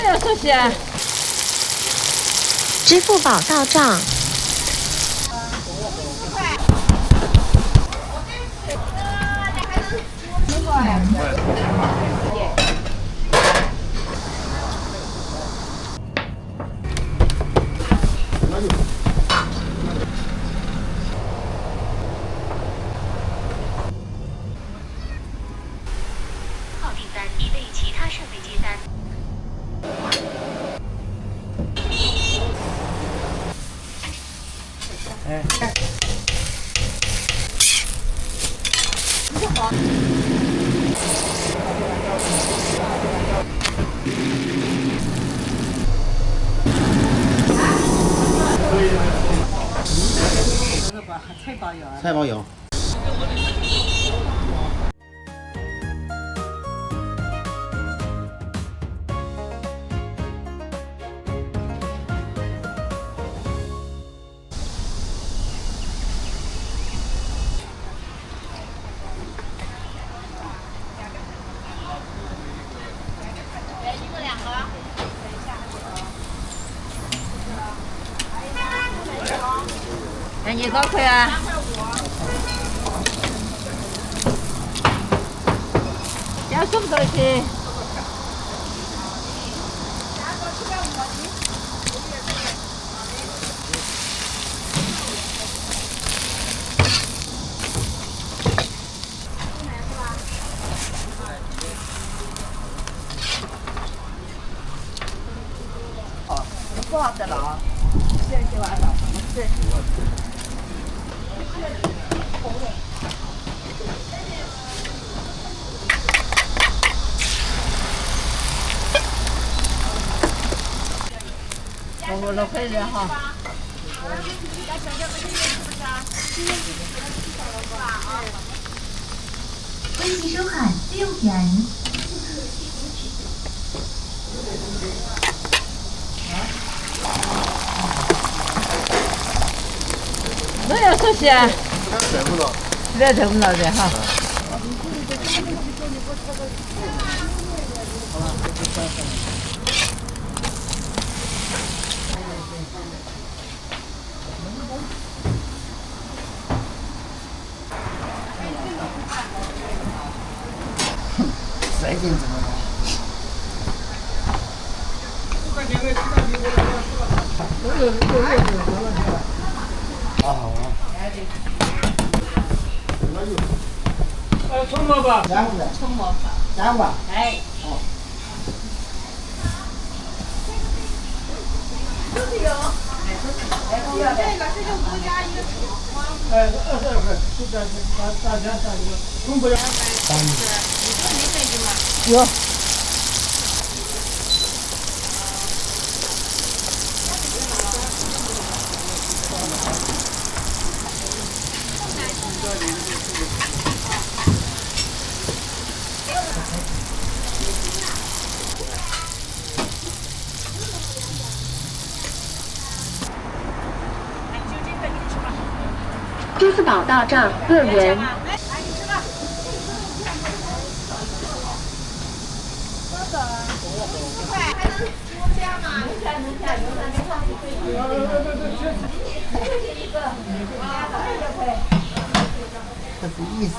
有这些。支付宝到账。号订单已被其他设备接单。菜包有。你多少块啊？要送多少钱？哦，不好的了啊，现在就完了，对。我6块钱哈。欢迎收看6点。都要这些。全部的。实在等不到的哈。谁给你怎么样？葱萝卜，葱萝卜，哎。哦。都是有。这就多加一个。22块，大家3个，葱不要。有。支付宝到账6元。这是意思。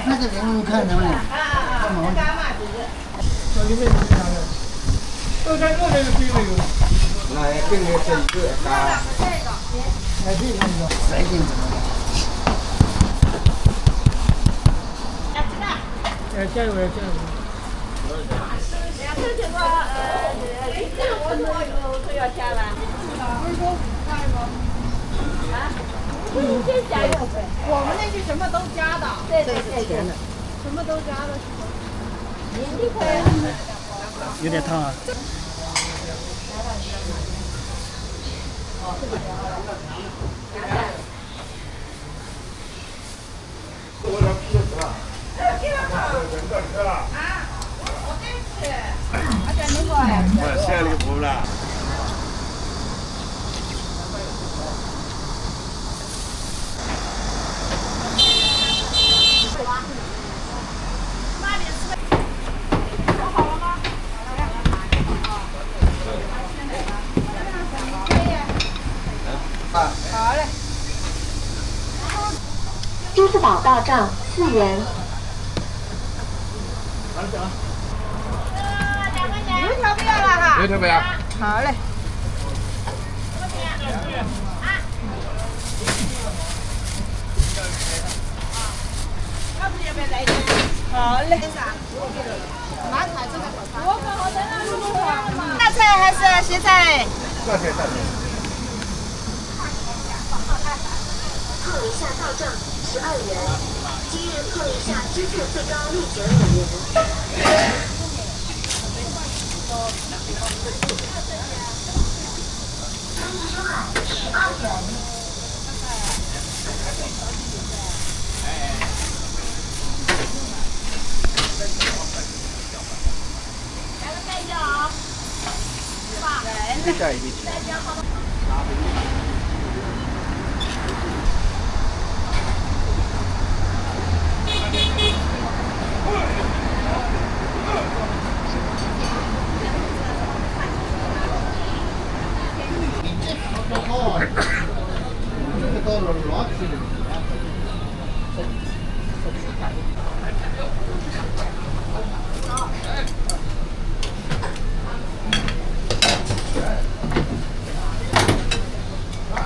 拍个人看能不能？都在这里对了有。来，跟你这一个啊。哎，对那个。谁给你怎么样？加油加油！这个我都要加了。啊？不是先加6块。我们那是什么都加的，对，什么都加的。1块。有点烫啊。我下里不了。支付宝到账4元。油条不要了哈。油条不要。好嘞。好嘞。大菜还是咸菜？大菜大菜。扣一下到账12元，今日扣一下支付最高立减5元。飞机收款12元。再加一笔。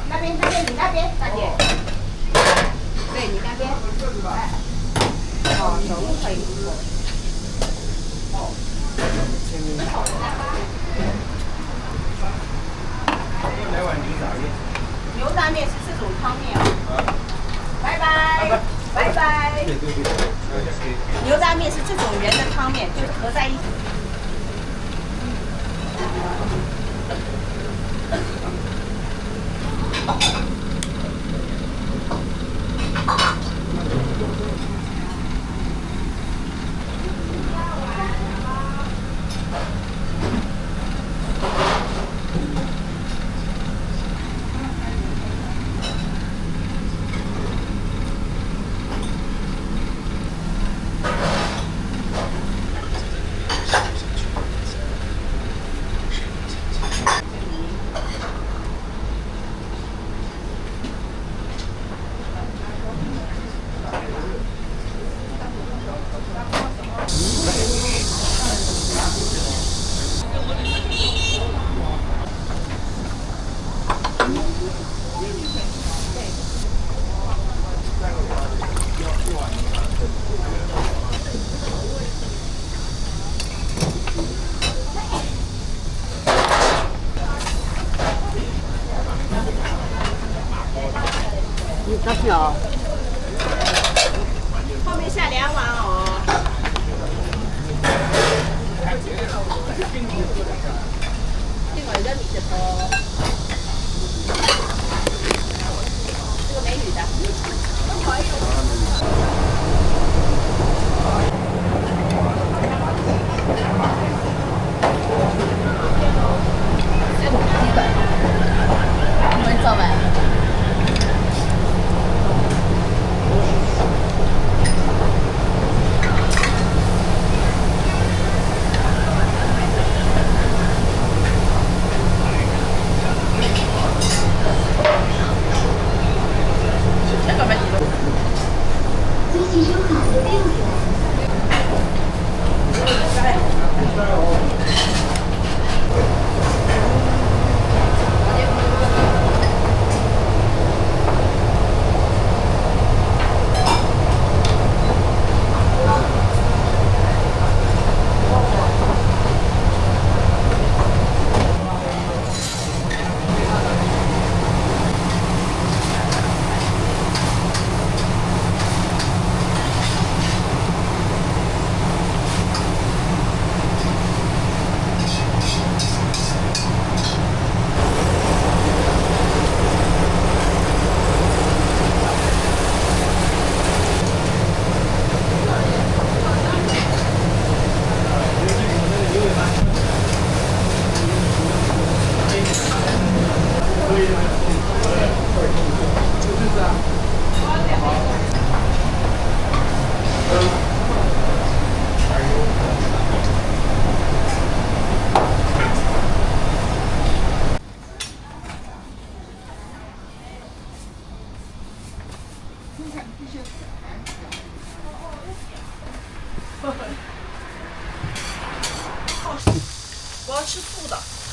那边，你那边，大姐。对你那边。哦，都可以。来碗牛杂面。牛杂面是这种汤面哦。拜拜。拜拜。对对对。牛杂面是这种圆的汤面，就合在一起。那是啊。后面下2碗哦。另外一个米的头。这个美女的。没做呗。这个没。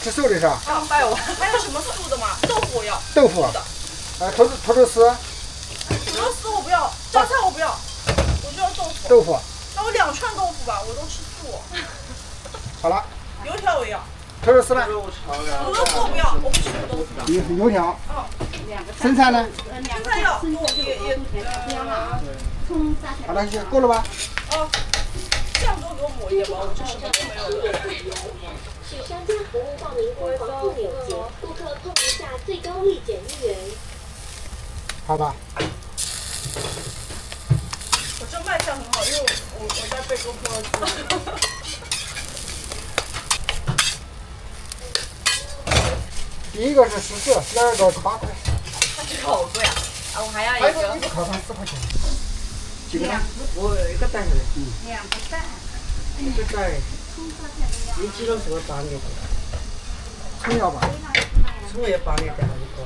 吃素的是吧？ 200万。还有什么素的吗？豆腐我要。豆腐，土豆丝，土豆丝我不要，榨菜我不要，我就要豆腐。豆腐，那我2串豆腐吧，我都吃素。好了，油条我要。土豆丝呢？土豆丝我不要，我不吃土豆丝。油条。嗯。生菜呢？生菜要，也好了，够了吧？哦，酱多给我抹一点吧，我这什么都没有了。许商家服务报名国防妇女节，顾客碰一下最高立减1元。好吧。我这卖相很好，因为我在贝沟坡住。第一个是14，第二个是8块。这个好贵啊！啊，我还要还有一个。一个烤盘4块钱。几个呢？我一个带下来。2个蛋。一个带。你几多是个打你的？葱要吧？葱也帮你带了一个，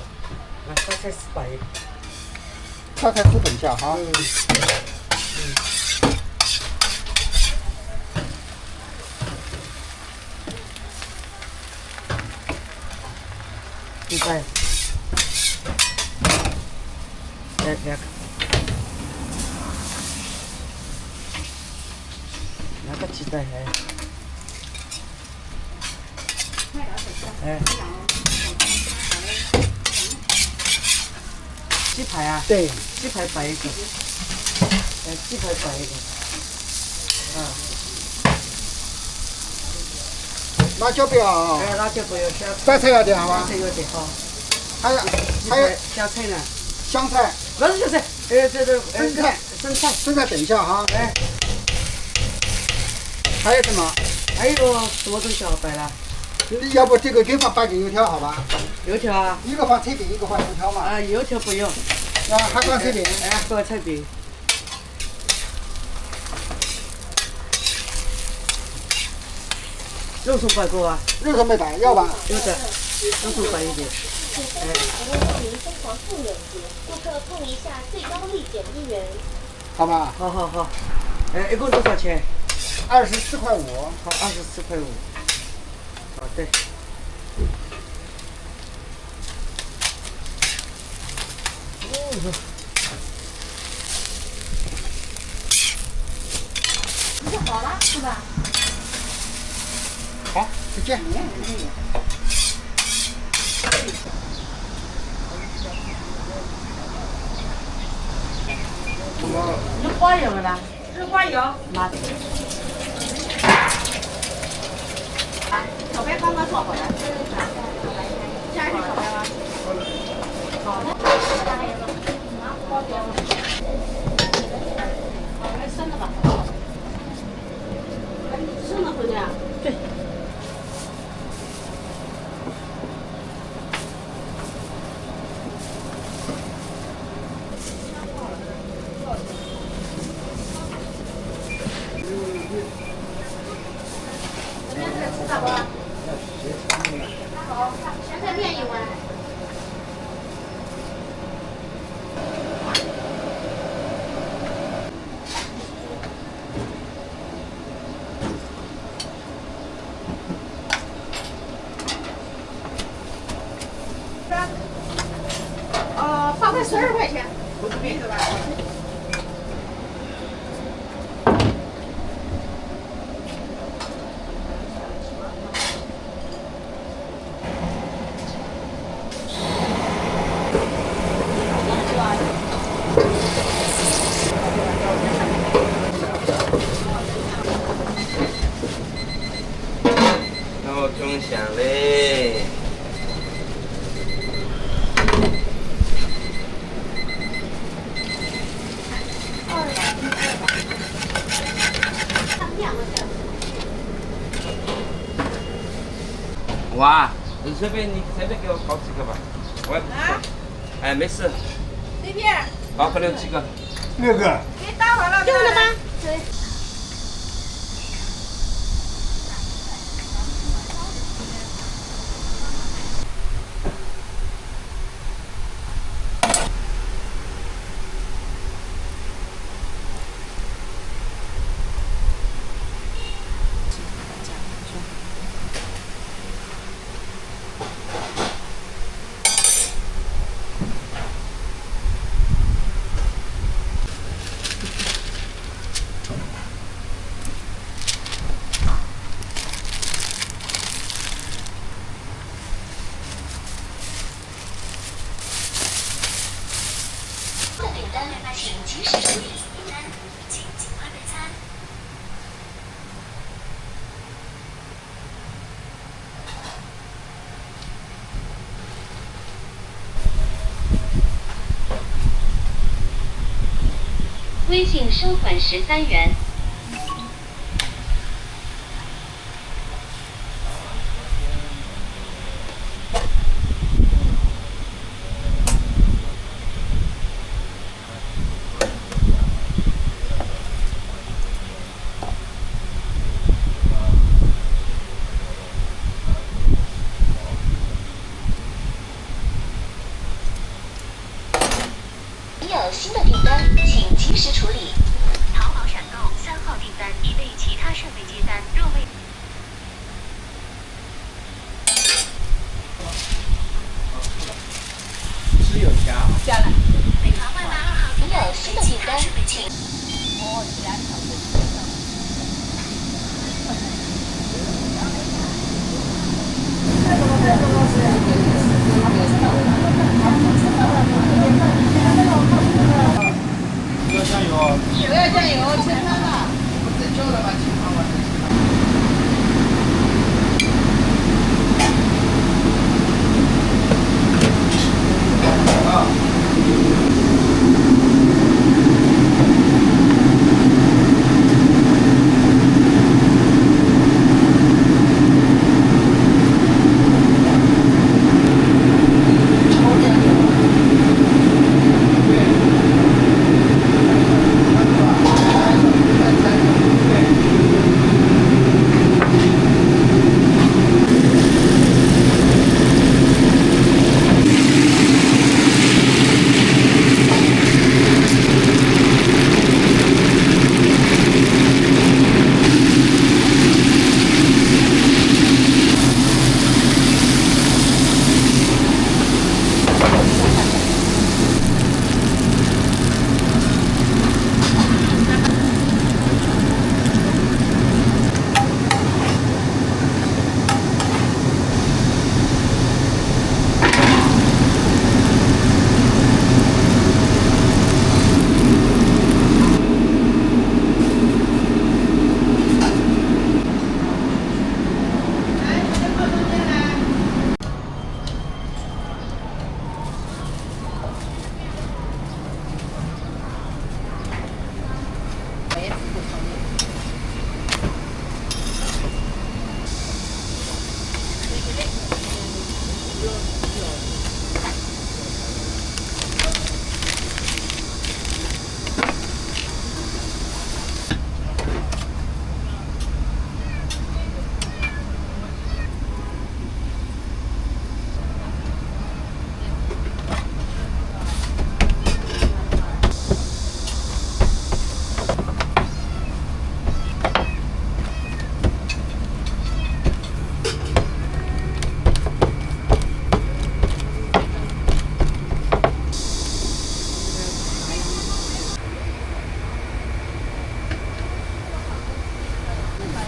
那沙菜400一个。沙菜2等价哈。100。2个。那个鸡蛋还。哎。鸡排啊？对。鸡排摆一个。鸡排摆一个。辣椒不要啊。辣椒不要，白菜要点好吧？白菜要点好。还有香菜呢？香菜。不是香菜，生菜。生菜等一下哈。哎。还有什么？还有什么东西好摆了？要不这个给放半斤油条好吧？油条啊？一个放脆饼，一个放油条嘛。啊，油条不用。还放脆饼。放脆饼。肉松摆过啊？肉松没摆，要吧？有的，肉松摆一点。许商家服务报名疯狂妇女节，顾客碰一下最高立减1元。好吧？好。一共多少钱？24块5。好，24块5。好的。这就好了，是吧？好，再见。有花油了啦？这是花油。妈的！手边刚刚做好的。加一点手边吗？好的。生的吧？生的回家。对。吃啥不？好，咸菜面1碗。泡菜12块钱。不是币是吧？闹钟响嘞。哇，你随便给我搞几个吧，我也不吃。哎，没事。那边。搞不了几个。 6个。给打完了。用了吗？对。单，请及时处理。订单，请尽快备餐。微信收款13元。您有新的订单，请及时处理。淘宝闪购3号订单已被其他设备接单，若未是有加啊。下来。美团外卖2号订单被其他设备接单。哦，2条。不要酱油，不要酱油，切汤了。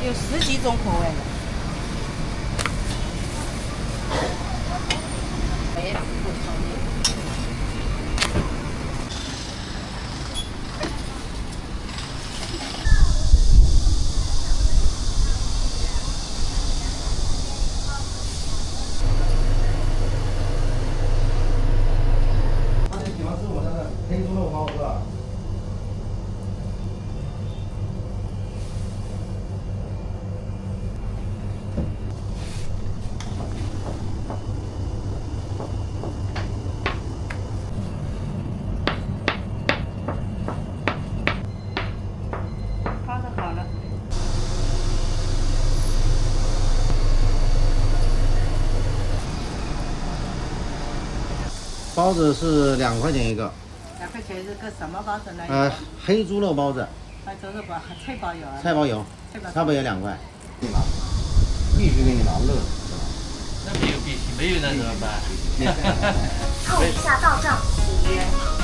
有10几种口味的。喜欢吃我的黑猪肉包是吧？包的好了。包子是2块钱一个， 2块钱是个什么包子呢？黑猪肉包子，黑猪肉包，菜包有啊。菜包有，菜包差不多也2块。必须给你拿乐。那没有必须，没有那怎么办？扣一下到账5元。